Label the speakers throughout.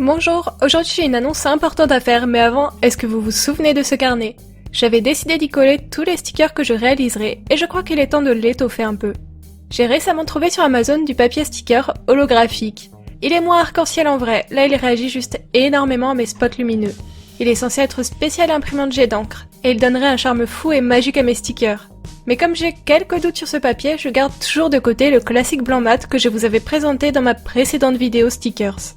Speaker 1: Bonjour, aujourd'hui j'ai une annonce importante à faire, mais avant, est-ce que vous vous souvenez de ce carnet? J'avais décidé d'y coller tous les stickers que je réaliserai, et je crois qu'il est temps de l'étoffer un peu. J'ai récemment trouvé sur Amazon du papier sticker holographique. Il est moins arc-en-ciel en vrai, là il réagit juste énormément à mes spots lumineux. Il est censé être spécial imprimante jet d'encre, et il donnerait un charme fou et magique à mes stickers. Mais comme j'ai quelques doutes sur ce papier, je garde toujours de côté le classique blanc mat que je vous avais présenté dans ma précédente vidéo stickers.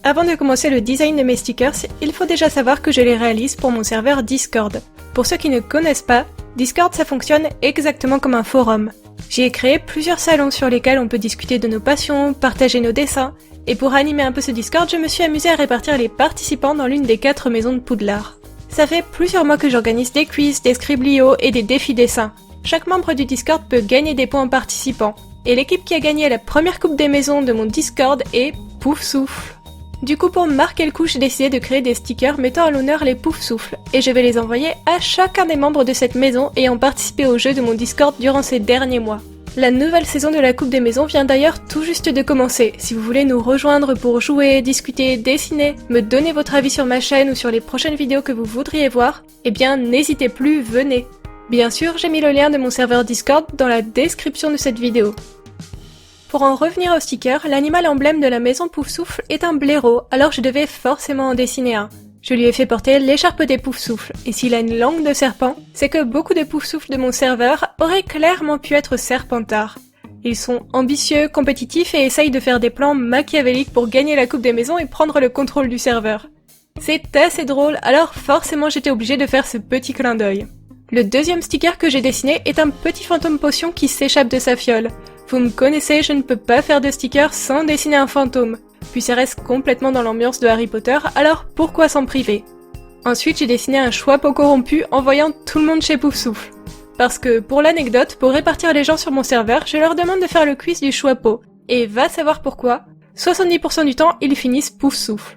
Speaker 1: Avant de commencer le design de mes stickers, il faut déjà savoir que je les réalise pour mon serveur Discord. Pour ceux qui ne connaissent pas, Discord ça fonctionne exactement comme un forum. J'y ai créé plusieurs salons sur lesquels on peut discuter de nos passions, partager nos dessins, et pour animer un peu ce Discord, je me suis amusée à répartir les participants dans l'une des 4 maisons de Poudlard. Ça fait plusieurs mois que j'organise des quiz, des scriblios et des défis dessins. Chaque membre du Discord peut gagner des points en participant, et l'équipe qui a gagné la première coupe des maisons de mon Discord est Pouf Souffle. Du coup, pour marquer le coup, j'ai décidé de créer des stickers mettant à l'honneur les Pouf Souffles, et je vais les envoyer à chacun des membres de cette maison ayant participé au jeu de mon Discord durant ces derniers mois. La nouvelle saison de la Coupe des Maisons vient d'ailleurs tout juste de commencer. Si vous voulez nous rejoindre pour jouer, discuter, dessiner, me donner votre avis sur ma chaîne ou sur les prochaines vidéos que vous voudriez voir, eh bien n'hésitez plus, venez. Bien sûr, j'ai mis le lien de mon serveur Discord dans la description de cette vidéo. Pour en revenir au sticker, l'animal emblème de la maison Pouf Souffle est un blaireau, alors je devais forcément en dessiner un. Je lui ai fait porter l'écharpe des Pouf Souffle, et s'il a une langue de serpent, c'est que beaucoup de Pouf Souffle de mon serveur auraient clairement pu être serpentards. Ils sont ambitieux, compétitifs et essayent de faire des plans machiavéliques pour gagner la Coupe des Maisons et prendre le contrôle du serveur. C'est assez drôle, alors forcément j'étais obligée de faire ce petit clin d'œil. Le deuxième sticker que j'ai dessiné est un petit fantôme potion qui s'échappe de sa fiole. Vous me connaissez, je ne peux pas faire de sticker sans dessiner un fantôme. Puis ça reste complètement dans l'ambiance de Harry Potter, alors pourquoi s'en priver? Ensuite, j'ai dessiné un Choixpeau corrompu envoyant tout le monde chez Pouf Souffle. Parce que, pour l'anecdote, pour répartir les gens sur mon serveur, je leur demande de faire le quiz du Choixpeau. Et va savoir pourquoi, 70% du temps, ils finissent Pouf Souffle.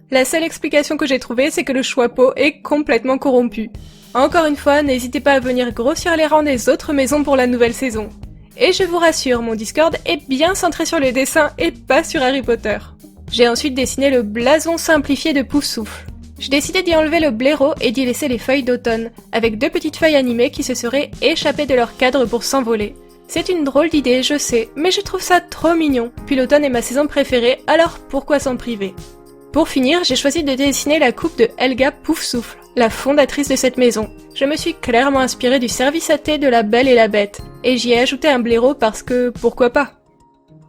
Speaker 1: La seule explication que j'ai trouvée, c'est que le Choixpeau est complètement corrompu. Encore une fois, n'hésitez pas à venir grossir les rangs des autres maisons pour la nouvelle saison. Et je vous rassure, mon Discord est bien centré sur les dessins et pas sur Harry Potter. J'ai ensuite dessiné le blason simplifié de Pouf Souffle. J'ai décidé d'y enlever le blaireau et d'y laisser les feuilles d'automne, avec 2 petites feuilles animées qui se seraient échappées de leur cadre pour s'envoler. C'est une drôle d'idée, je sais, mais je trouve ça trop mignon. Puis l'automne est ma saison préférée, alors pourquoi s'en priver? Pour finir, j'ai choisi de dessiner la coupe de Helga Pouf Souffle, la fondatrice de cette maison. Je me suis clairement inspirée du service à thé de La Belle et la Bête, et j'y ai ajouté un blaireau parce que pourquoi pas.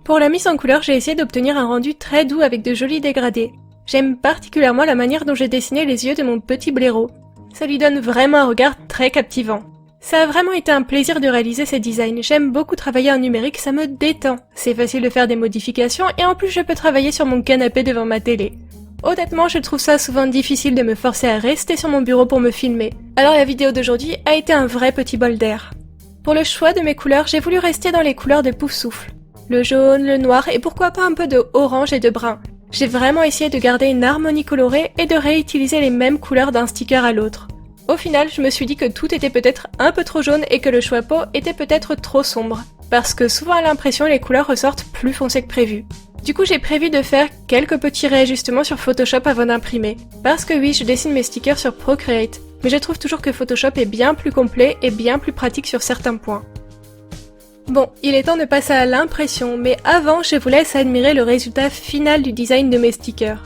Speaker 1: Pour la mise en couleur, j'ai essayé d'obtenir un rendu très doux avec de jolis dégradés. J'aime particulièrement la manière dont j'ai dessiné les yeux de mon petit blaireau. Ça lui donne vraiment un regard très captivant. Ça a vraiment été un plaisir de réaliser ces designs. J'aime beaucoup travailler en numérique, ça me détend. C'est facile de faire des modifications et en plus je peux travailler sur mon canapé devant ma télé. Honnêtement, je trouve ça souvent difficile de me forcer à rester sur mon bureau pour me filmer. Alors la vidéo d'aujourd'hui a été un vrai petit bol d'air. Pour le choix de mes couleurs, j'ai voulu rester dans les couleurs de Pouf Souffle. Le jaune, le noir et pourquoi pas un peu de orange et de brun. J'ai vraiment essayé de garder une harmonie colorée et de réutiliser les mêmes couleurs d'un sticker à l'autre. Au final, je me suis dit que tout était peut-être un peu trop jaune et que le Choixpeau était peut-être trop sombre. Parce que souvent à l'impression, les couleurs ressortent plus foncées que prévu. Du coup, j'ai prévu de faire quelques petits réajustements sur Photoshop avant d'imprimer. Parce que oui, je dessine mes stickers sur Procreate, mais je trouve toujours que Photoshop est bien plus complet et bien plus pratique sur certains points. Bon, il est temps de passer à l'impression, mais avant, je vous laisse admirer le résultat final du design de mes stickers.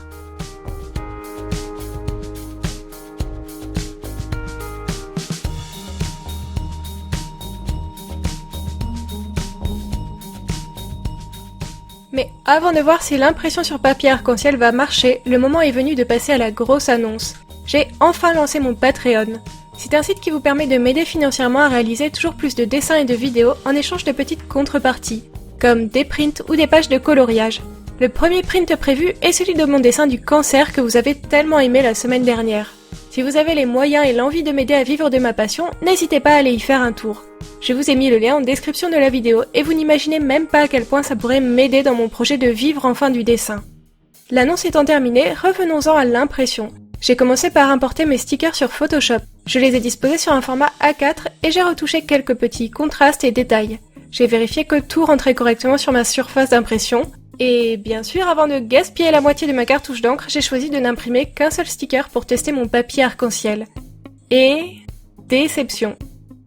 Speaker 1: Mais avant de voir si l'impression sur papier arc-en-ciel va marcher, le moment est venu de passer à la grosse annonce. J'ai enfin lancé mon Patreon. C'est un site qui vous permet de m'aider financièrement à réaliser toujours plus de dessins et de vidéos en échange de petites contreparties, comme des prints ou des pages de coloriage. Le premier print prévu est celui de mon dessin du cancer que vous avez tellement aimé la semaine dernière. Si vous avez les moyens et l'envie de m'aider à vivre de ma passion, n'hésitez pas à aller y faire un tour. Je vous ai mis le lien en description de la vidéo et vous n'imaginez même pas à quel point ça pourrait m'aider dans mon projet de vivre enfin du dessin. L'annonce étant terminée, revenons-en à l'impression. J'ai commencé par importer mes stickers sur Photoshop. Je les ai disposés sur un format A4 et j'ai retouché quelques petits contrastes et détails. J'ai vérifié que tout rentrait correctement sur ma surface d'impression. Et bien sûr, avant de gaspiller la moitié de ma cartouche d'encre, j'ai choisi de n'imprimer qu'un seul sticker pour tester mon papier arc-en-ciel. Et... déception.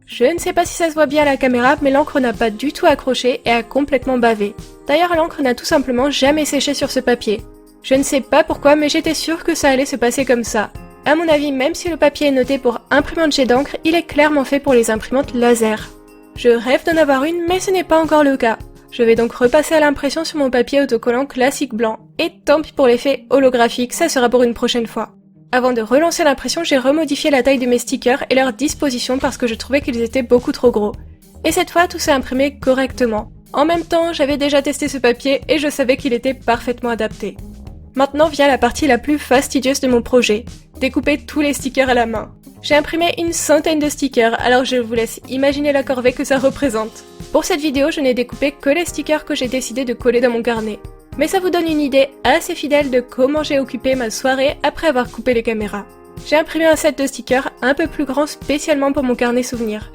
Speaker 1: Je ne sais pas si ça se voit bien à la caméra, mais l'encre n'a pas du tout accroché et a complètement bavé. D'ailleurs, l'encre n'a tout simplement jamais séché sur ce papier. Je ne sais pas pourquoi, mais j'étais sûre que ça allait se passer comme ça. À mon avis, même si le papier est noté pour imprimante jet d'encre, il est clairement fait pour les imprimantes laser. Je rêve d'en avoir une, mais ce n'est pas encore le cas. Je vais donc repasser à l'impression sur mon papier autocollant classique blanc. Et tant pis pour l'effet holographique, ça sera pour une prochaine fois. Avant de relancer l'impression, j'ai remodifié la taille de mes stickers et leur disposition parce que je trouvais qu'ils étaient beaucoup trop gros. Et cette fois, tout s'est imprimé correctement. En même temps, j'avais déjà testé ce papier et je savais qu'il était parfaitement adapté. Maintenant vient la partie la plus fastidieuse de mon projet, découper tous les stickers à la main. J'ai imprimé une centaine de stickers, alors je vous laisse imaginer la corvée que ça représente. Pour cette vidéo, je n'ai découpé que les stickers que j'ai décidé de coller dans mon carnet. Mais ça vous donne une idée assez fidèle de comment j'ai occupé ma soirée après avoir coupé les caméras. J'ai imprimé un set de stickers un peu plus grand spécialement pour mon carnet souvenir.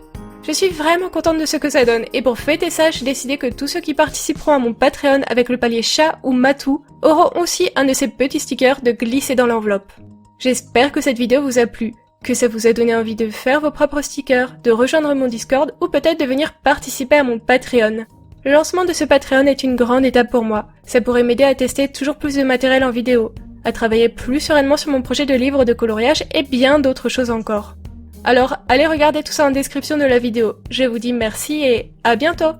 Speaker 1: Je suis vraiment contente de ce que ça donne, et pour fêter ça, j'ai décidé que tous ceux qui participeront à mon Patreon avec le palier chat ou matou auront aussi un de ces petits stickers de glisser dans l'enveloppe. J'espère que cette vidéo vous a plu, que ça vous a donné envie de faire vos propres stickers, de rejoindre mon Discord ou peut-être de venir participer à mon Patreon. Le lancement de ce Patreon est une grande étape pour moi. Ça pourrait m'aider à tester toujours plus de matériel en vidéo, à travailler plus sereinement sur mon projet de livre de coloriage et bien d'autres choses encore. Alors, allez regarder tout ça en description de la vidéo. Je vous dis merci et à bientôt!